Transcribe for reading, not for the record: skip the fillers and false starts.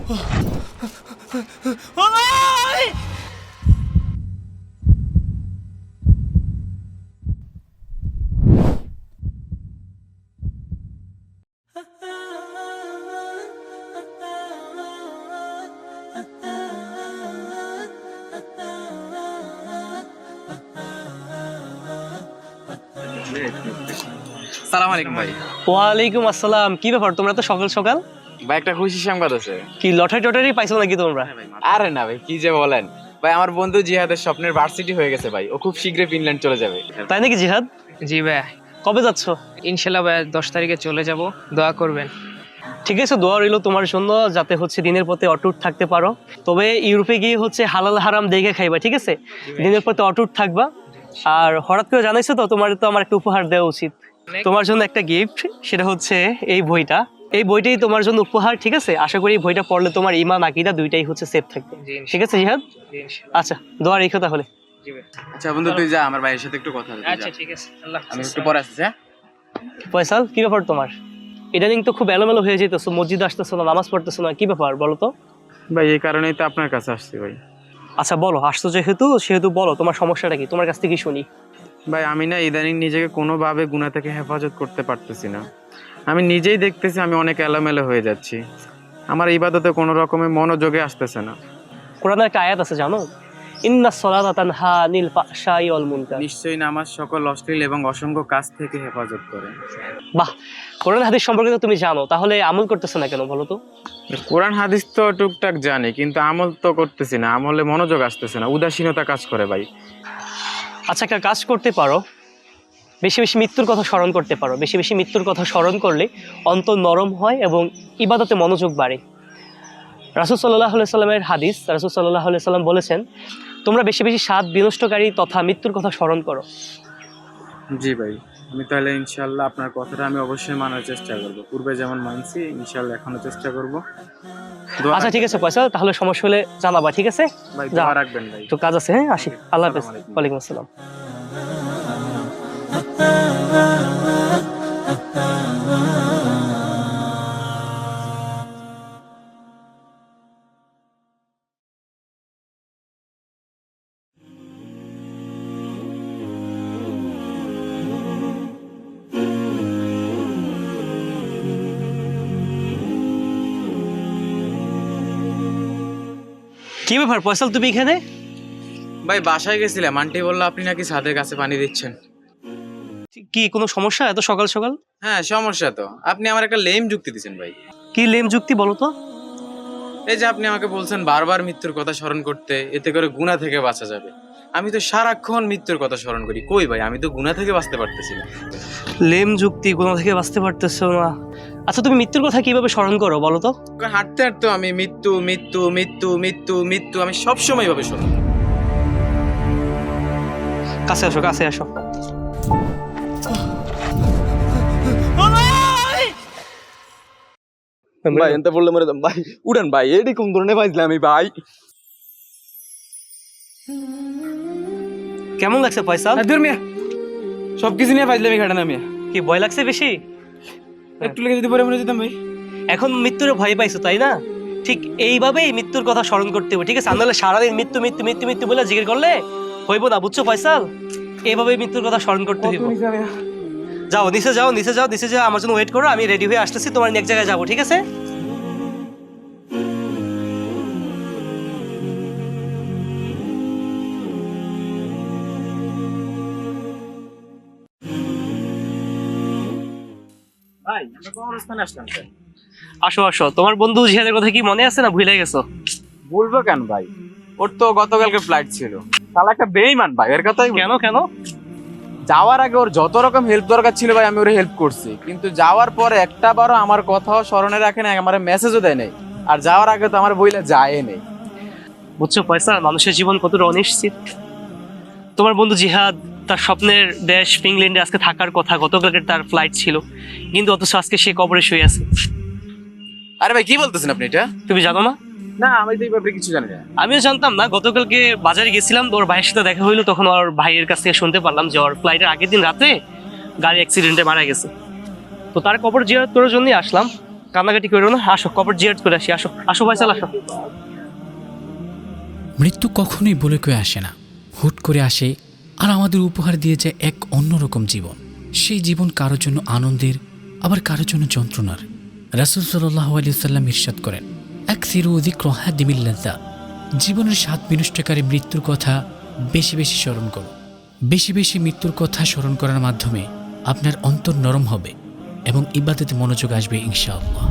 সালাম আলাইকুম ভাই। ওয়ালাইকুম আসসালাম। কি ব্যাপার, তোমরা তো সকাল সকাল? ভাই একটা খুশি সংবাদ আছে। কি লটারি টটারি পাইছো নাকি তোমরা? আরে না ভাই, কি যে বলেন ভাই, আমার বন্ধু জিহাদের স্বপ্নের ভার্সিটি হয়ে গেছে ভাই। ও খুব শীঘ্রই ফিনল্যান্ড চলে যাবে। তাই নাকি জিহাদ? জি ভাই, কবে যাচ্ছ? ইনশাল্লাহ ভাই 10 তারিখে চলে যাব, দোয়া করবেন। ঠিক আছে, দোয়া রইলো তোমার জন্য, যাতে হচ্ছে দিনের পথে অটুট থাকতে পারো। তবে ইউরোপে গিয়ে হচ্ছে হালাল হারাম দেখে খাইবা, ঠিক আছে? দিনের পথে অটুট থাকবা। আর হঠাৎ করে জানাইছো তো, তোমার তো আমার একটা উপহার দেওয়া উচিত। তোমার জন্য একটা গিফট, সেটা হচ্ছে এই বইটা। এই বইটাই তোমার জন্য উপহার, ঠিক আছে? আশা করি এই বইটা পড়লে তোমার ইমান আকীদা দুইটাই হচ্ছে সেফ থাকবে, ঠিক আছে জিহাদ? আচ্ছা, দোয়া রেখো তাহলে। আচ্ছা বন্ধু, তুই যা, আমার ভাইয়ের সাথে একটু কথা বলতে। আচ্ছা ঠিক আছে, আল্লাহ আমি একটু পরে আসছি। হ্যাঁ ফয়সাল, কি ব্যাপার তোমার? ইদানিং তো খুব এলোমেলো হয়ে যেতেছো, মসজিদে আসতেছো না, নামাজ পড়তেছো না, কি ব্যাপার বলো তো? ভাই, এই কারণেই তো আপনার কাছে আসছি ভাই। আচ্ছা বলো, আসছো সেহেতু বলো তোমার সমস্যাটা কি, তোমার কাছ থেকে শুনি। ভাই আমি না ইদানিং নিজেকে কোনোভাবে গুনাহ থেকে হেফাজত করতে পারতেছি না। আমি নিজেই দেখতেছি আমি অনেক এলোমেলো হয়ে যাচ্ছি। আমার ইবাদতে কোনো রকমের মনোযোগে আসতেছে না। কোরআনের একটা আয়াত আছে জানো? ইন্নাস সালাতা তানহা আনিল ফাহশাই ওয়াল মুনকার। নিশ্চয়ই নামাজ সকল অশ্লীল এবং অসংখ্য কাজ থেকে হেফাজত করে। বাহ, কোরআন হাদিস সম্পর্কে তো তুমি জানো, তাহলে আমল করতেছো না কেন বলো তো? কোরআন হাদিস তো টুকটাক জানি, কিন্তু আমল তো করতেছি না। আমলে মনোযোগ আসতেছে না, উদাসীনতা কাজ করে ভাই। আচ্ছা, একটা কাজ করতে পারো, বেশি বেশি মৃত্যুর কথা স্মরণ করতে পারো। বেশি বেশি মৃত্যুর কথা স্মরণ করলে অন্তর নরম হয় এবং ইবাদতে মনোযোগ বাড়ে। রাসূল সাল্লাল্লাহু আলাইহি সাল্লামের হাদিস, রাসূল সাল্লাল্লাহু আলাইহি সাল্লাম বলেছেন, তোমরা বেশি বেশি স্বাদ বিনষ্টকারী তথা মৃত্যুর কথা স্মরণ করো। জি ভাই, আমি তাহলে ইনশাল্লাহ আপনার কথাটা আমি অবশ্যই মানার চেষ্টা করব। পূর্বে যেমন মানছি, ইনশাল্লাহ এখনো চেষ্টা করব। আচ্ছা ঠিক আছে পয়সা, তাহলে সমস্যা হলে জানাবা, ঠিক আছে? ভাই যা, দোয়া রাখবেন ভাই। একটু কাজ আছে, হ্যাঁ আসি। আল্লাহ হাফেজ। আসসালামু আলাইকুম। ওয়ালাইকুম আসসালাম। কি ব্যাপার ফয়সাল, তুমি এখানে? ভাই বাসায় গেছিলাম, আন্টি বললো আপনি নাকি ছাদের কাছে পানি দিচ্ছেন। কি কোনো সমস্যা এত সকাল সকাল? হ্যাঁ সমস্যা তো, আপনি আমার একটা লেম যুক্তি দিচ্ছেন ভাই। কি লেম যুক্তি বলো তো? এই যে আপনি আমাকে বলছেন বারবার মৃত্যুর কথা স্মরণ করতে, এতে করে গুনাহ থেকে বাঁচা যাবে। আমি তো সারাক্ষণ মৃত্যুর কথা স্মরণ করি, কই ভাই আমি তো গুনাহ থেকে বাঁচতে পারতেছি না। লেম যুক্তি, কোনো থেকে বাঁচতে পারতেছো না? আচ্ছা, তুমি মৃত্যুর কথা কিভাবে স্মরণ করো বলো তো? হাঁটতে হাঁটতে আমি মৃত্যু মৃত্যু মৃত্যু মৃত্যু মৃত্যু আমি সবসময় এভাবে স্মরণ করি। কাছে আসো, কাছে আসো। ভাই এনতে বললে মরে যাম ভাই। উড়ান ভাই, এডি কোন ধরনের পাইছিলাম আমি ভাই। কেমন লাগছে ফয়সাল? দূর মিয়া, সবকিছু নিয়ে পাইছিলাম এই ঘাটে মিয়া। কি ভয় লাগছে বেশি? একটু লেগে যদি পরে মরে যেতাম ভাই। এখন মৃত্যুর ভয় পাইছো তাই না? ঠিক এইভাবেই মৃত্যুর কথা স্মরণ করতে হবে, ঠিক আছে? নাহলে সারাদিন মৃত্যু মৃত্যু মৃত্যু মৃত্যু বলে জিজ্ঞেস করলে হইব না, বুঝছো ফয়সাল? এইভাবেই মৃত্যুর কথা স্মরণ করতে হইব। যাও নিচে যাও, নিচে যাও, নিচে যাও, আমার জন্য ওয়েট করো, আমি রেডি হয়ে আসতেছি, তোমার এক জায়গায় যাবো, ঠিক আছে? ভাই আমরা কবরস্থানে আসলাম কেন? আসো আসো, তোমার বন্ধু জিহাদের কথা কি মনে আছে না ভুলে গেছো? বলবো কেন ভাই, ওর তো গতকালকে ফ্লাইট ছিল। তাহলে একটা বেইমান ভাই, এর কথাই কেন কেন? যাওয়ার আগে ওর যত রকম হেল্প দরকার ছিল ভাই আমি ওর হেল্প করছি, কিন্তু যাওয়ার পরে একটা বারও আমার কথাও স্মরণে রাখে না, আমার মেসেজও দেয় নাই। আর যাওয়ার আগে তো আমার বইলে যায় নেই। বুঝছো ফয়সাল, মানুষের জীবন কতটা অনিশ্চিত। তোমার বন্ধু জিহাদ তার স্বপ্নের দেশ ফিনল্যান্ডে আজকে থাকার কথা, গতকালকে তার ফ্লাইট ছিল, কিন্তু অথচ আজকে সে কবরে শুয়ে আছে। আরে ভাই কি বলতেছেন আপনি এটা? তুমি জানো না? না আমি তো এই ব্যাপারে কিছু জানি না। আমিও জানতাম না। গতকালকে বাজারে গেছিলাম, ওর ভাইয়ের সাথে দেখা হইলো, তখন ওর ভাইয়ের কাছ থেকে শুনতে পারলাম যে ওর ফ্লাইটের আগের দিন রাতে গাড়ি অ্যাক্সিডেন্টে মারা গেছে। তো তার কবর জিয়ারত করার জন্যই আসলাম, কান্নাকাটি করো না, আসো কবর জিয়ারত করে আসি, আসো আসো ফয়সাল আসো। মৃত্যু কখনোই বলে কয়ে আসে না, হুট করে আসে আর আমাদের উপহার দিয়ে যায় এক অন্যরকম জীবন। সেই জীবন কারোর জন্য আনন্দের, আবার কারোর জন্য যন্ত্রণার। রাসূল সাল্লাল্লাহু আলাইহি ওয়াসাল্লাম ইরশাদ করেন, আকসিরু যিকরা হাদিমিল লাযযাত, জীবনের স্বাদ বিনষ্টকারী মৃত্যুর কথা বেশি বেশি স্মরণ করো। বেশি বেশি মৃত্যুর কথা স্মরণ করার মাধ্যমে আপনার অন্তর নরম হবে এবং ইবাদতে মনোযোগ আসবে ইনশাআল্লাহ।